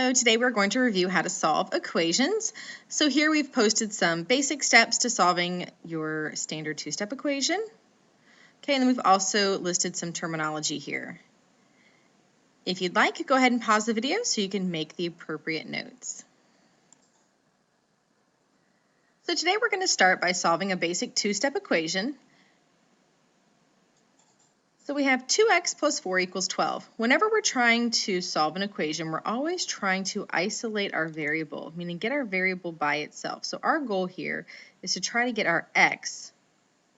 So today we're going to review how to solve equations. So here we've posted some basic steps to solving your standard two-step equation. Okay, and then we've also listed some terminology here. If you'd like, go ahead and pause the video so you can make the appropriate notes. So today we're going to start by solving a basic two-step equation. So we have 2x plus 4 equals 12. Whenever we're trying to solve an equation, we're always trying to isolate our variable, meaning get our variable by itself. So our goal here is to try to get our x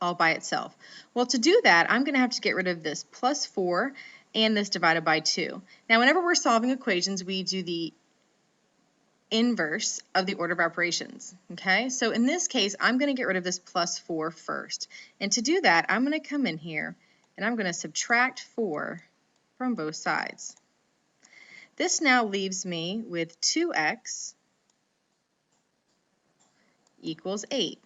all by itself. Well, to do that, I'm going to have to get rid of this plus 4 and this divided by 2. Now, whenever we're solving equations, we do the inverse of the order of operations. Okay, so in this case, I'm going to get rid of this plus 4 first. And to do that, I'm going to come in here and I'm going to subtract 4 from both sides. This now leaves me with 2x equals 8.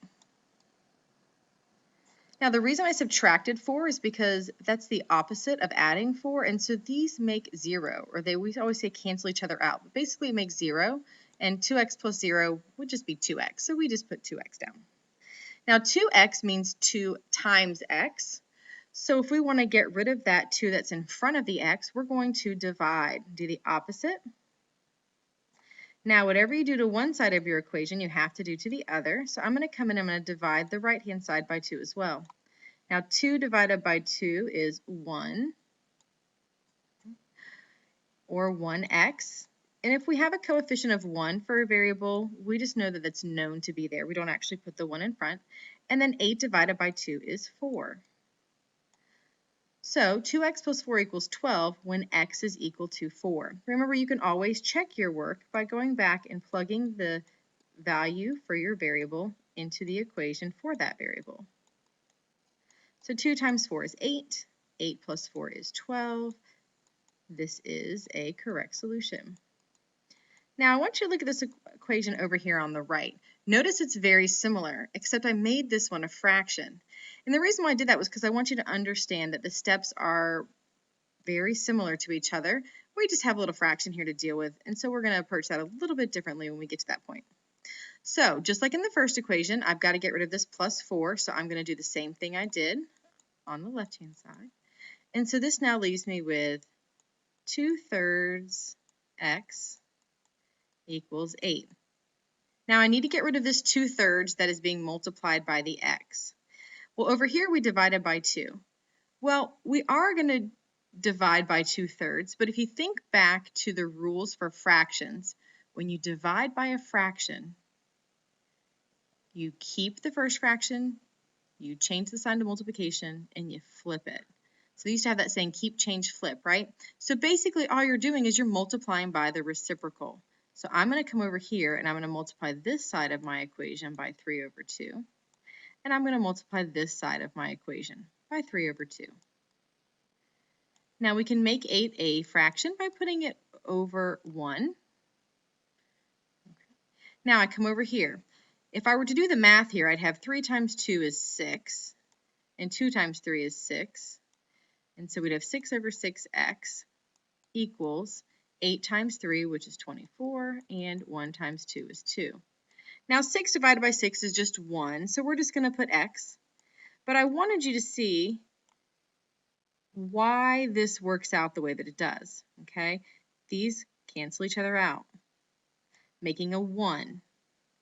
Now the reason I subtracted 4 is because that's the opposite of adding 4, and so these make 0, or we always say cancel each other out. But basically it makes 0, and 2x plus 0 would just be 2x, so we just put 2x down. Now 2x means 2 times x. So if we want to get rid of that 2 that's in front of the x, we're going to divide, do the opposite. Now whatever you do to one side of your equation, you have to do to the other. So I'm going to come in and I'm going to divide the right-hand side by 2 as well. Now 2 divided by 2 is 1, or 1x. And if we have a coefficient of 1 for a variable, we just know that that's known to be there. We don't actually put the 1 in front. And then 8 divided by 2 is 4. So 2x plus 4 equals 12 when x is equal to 4. Remember, you can always check your work by going back and plugging the value for your variable into the equation for that variable. So 2 times 4 is 8. 8 plus 4 is 12. This is a correct solution. Now I want you to look at this equation over here on the right. Notice it's very similar, except I made this one a fraction. And the reason why I did that was because I want you to understand that the steps are very similar to each other. We just have a little fraction here to deal with, and so we're going to approach that a little bit differently when we get to that point. So just like in the first equation, I've got to get rid of this plus 4, so I'm going to do the same thing I did on the left-hand side. And so this now leaves me with 2/3 x equals 8. Now I need to get rid of this 2/3 that is being multiplied by the x. Well, over here we divided by 2. Well, we are going to divide by 2/3, but if you think back to the rules for fractions, when you divide by a fraction, you keep the first fraction, you change the sign to multiplication, and you flip it. So they used to have that saying, keep, change, flip, right? So basically all you're doing is you're multiplying by the reciprocal. So I'm going to come over here and I'm going to multiply this side of my equation by 3/2. And I'm going to multiply this side of my equation by 3/2. Now we can make 8 a fraction by putting it over 1. Okay. Now I come over here. If I were to do the math here, I'd have 3 times 2 is 6, and 2 times 3 is 6. And so we'd have 6/6x equals 8 times 3, which is 24, and 1 times 2 is 2. Now 6 divided by 6 is just 1, so we're just going to put x. But I wanted you to see why this works out the way that it does. Okay, these cancel each other out, making a 1.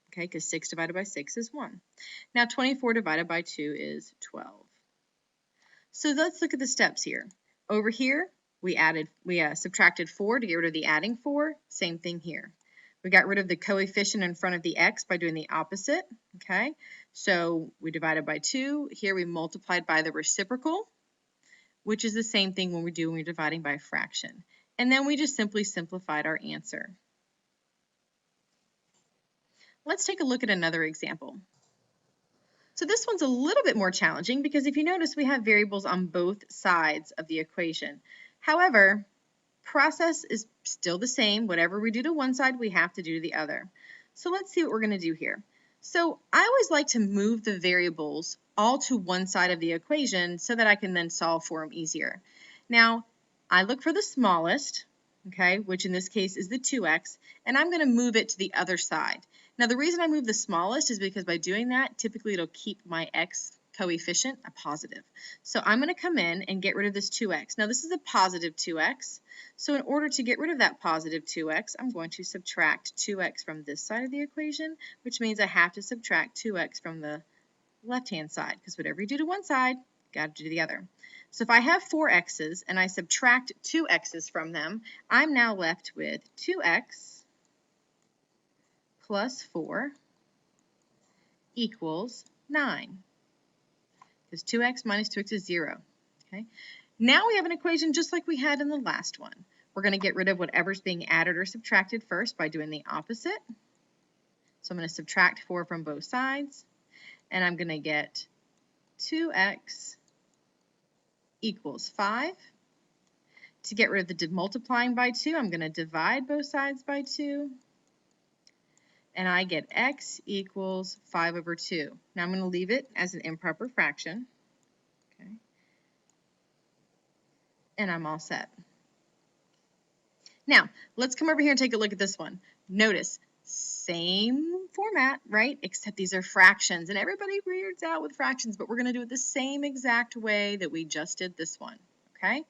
Okay, because 6 divided by 6 is 1. Now 24 divided by 2 is 12. So let's look at the steps here. Over here, we subtracted 4 to get rid of the adding 4. Same thing here. We got rid of the coefficient in front of the x by doing the opposite. Okay, so we divided by 2. Here we multiplied by the reciprocal, which is the same thing when we're dividing by a fraction. And then we just simply simplified our answer. Let's take a look at another example. So this one's a little bit more challenging because if you notice, we have variables on both sides of the equation. However, process is still the same. Whatever we do to one side, we have to do to the other. So let's see what we're going to do here. So I always like to move the variables all to one side of the equation so that I can then solve for them easier. Now, I look for the smallest, okay, which in this case is the 2x, and I'm going to move it to the other side. Now, the reason I move the smallest is because by doing that, typically it'll keep my x coefficient a positive. So I'm going to come in and get rid of this 2x. Now, this is a positive 2x, so in order to get rid of that positive 2x, I'm going to subtract 2x from this side of the equation, which means I have to subtract 2x from the left-hand side, because whatever you do to one side, you got to do the other. So if I have 4 x's and I subtract 2 x's from them, I'm now left with 2x plus 4 equals 9. Because 2x minus 2x is 0. Okay. Now we have an equation just like we had in the last one. We're going to get rid of whatever's being added or subtracted first by doing the opposite. So I'm going to subtract 4 from both sides, and I'm going to get 2x equals 5. To get rid of the multiplying by 2, I'm going to divide both sides by 2. And I get x equals 5 over 2. Now I'm going to leave it as an improper fraction. Okay. And I'm all set. Now, let's come over here and take a look at this one. Notice, same format, right? Except these are fractions. And everybody weirds out with fractions, but we're going to do it the same exact way that we just did this one. Okay?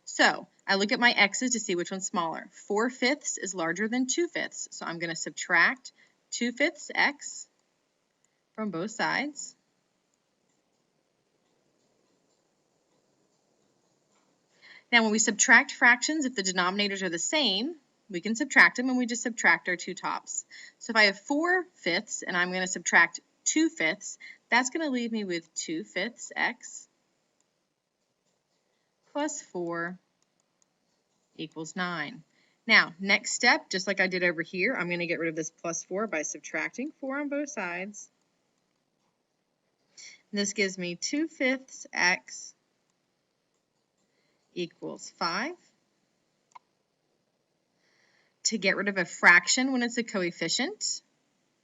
So I look at my x's to see which one's smaller. 4/5 is larger than 2/5. So I'm going to subtract 2/5 x from both sides. Now when we subtract fractions, if the denominators are the same, we can subtract them and we just subtract our two tops. So if I have 4/5 and I'm going to subtract 2/5, that's going to leave me with 2/5 x plus 4 equals 9. Now, next step, just like I did over here, I'm going to get rid of this plus 4 by subtracting 4 on both sides. This gives me 2/5 x equals 5. To get rid of a fraction when it's a coefficient,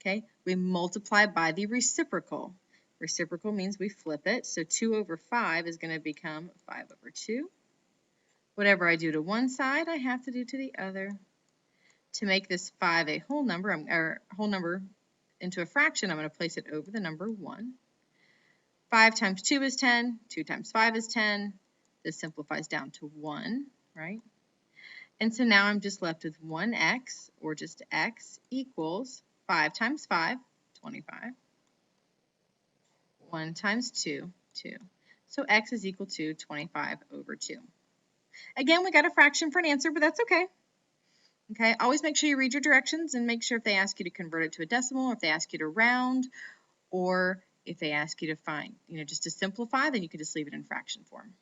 okay, we multiply by the reciprocal. Reciprocal means we flip it, so 2 over 5 is going to become 5 over 2. Whatever I do to one side, I have to do to the other. To make this 5 a whole number, into a fraction, I'm going to place it over the number 1. 5 times 2 is 10. 2 times 5 is 10. This simplifies down to 1, right? And so now I'm just left with 1x, or just x, equals 5 times 5, 25. 1 times 2, 2. So x is equal to 25 over 2. Again, we got a fraction for an answer, but that's okay. Okay, always make sure you read your directions and make sure if they ask you to convert it to a decimal, or if they ask you to round, or if they ask you to find, just to simplify, then you can just leave it in fraction form.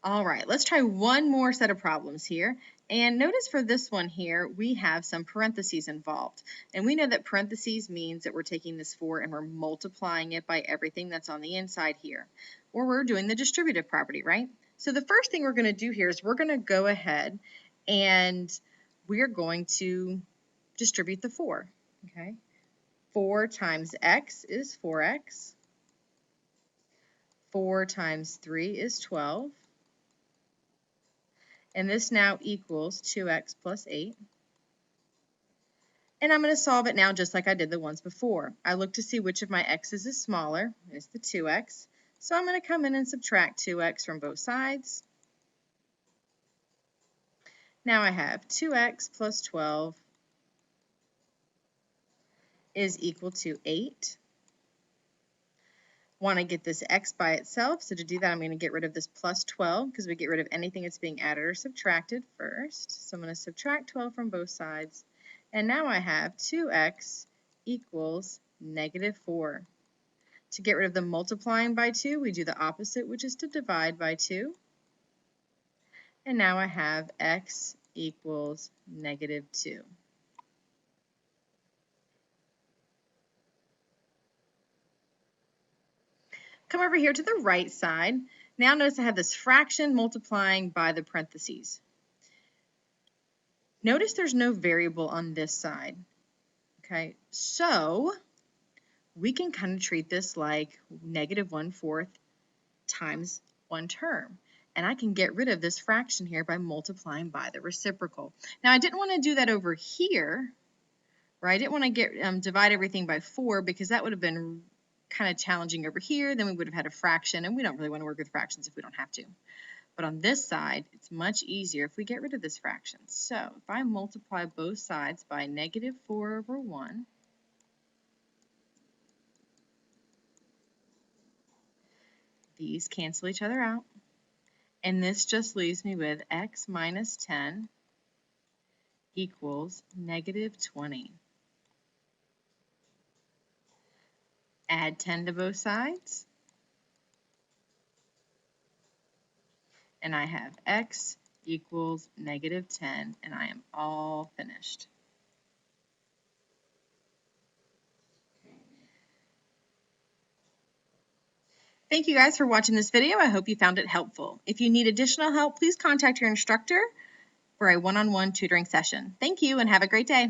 All right, let's try one more set of problems here. And notice for this one here, we have some parentheses involved. And we know that parentheses means that we're taking this 4 and we're multiplying it by everything that's on the inside here. Or we're doing the distributive property, right? So the first thing we're going to do here is we're going to go ahead and we're going to distribute the 4. Okay, 4 times x is 4x. 4 times 3 is 12. And this now equals 2x plus 8. And I'm going to solve it now just like I did the ones before. I look to see which of my x's is smaller. It's the 2x. So I'm going to come in and subtract 2x from both sides. Now I have 2x plus 12 is equal to 8. Want to get this x by itself, so to do that I'm going to get rid of this plus 12 because we get rid of anything that's being added or subtracted first. So I'm going to subtract 12 from both sides, and now I have 2x equals negative 4. To get rid of the multiplying by 2, we do the opposite, which is to divide by 2. And now I have x equals negative 2. Come over here to the right side. Now notice I have this fraction multiplying by the parentheses. Notice there's no variable on this side. Okay, so we can kind of treat this like negative 1/4 times one term. and I can get rid of this fraction here by multiplying by the reciprocal. Now, I didn't want to do that over here, right? I didn't want to get divide everything by 4 because that would have been kind of challenging over here. Then we would have had a fraction, and we don't really want to work with fractions if we don't have to. But on this side, it's much easier if we get rid of this fraction. So if I multiply both sides by negative 4 over 1, these cancel each other out. And this just leaves me with x minus 10 equals negative 20. Add 10 to both sides, and I have x equals negative 10, and I am all finished. Thank you guys for watching this video. I hope you found it helpful. If you need additional help, please contact your instructor for a one-on-one tutoring session. Thank you and have a great day.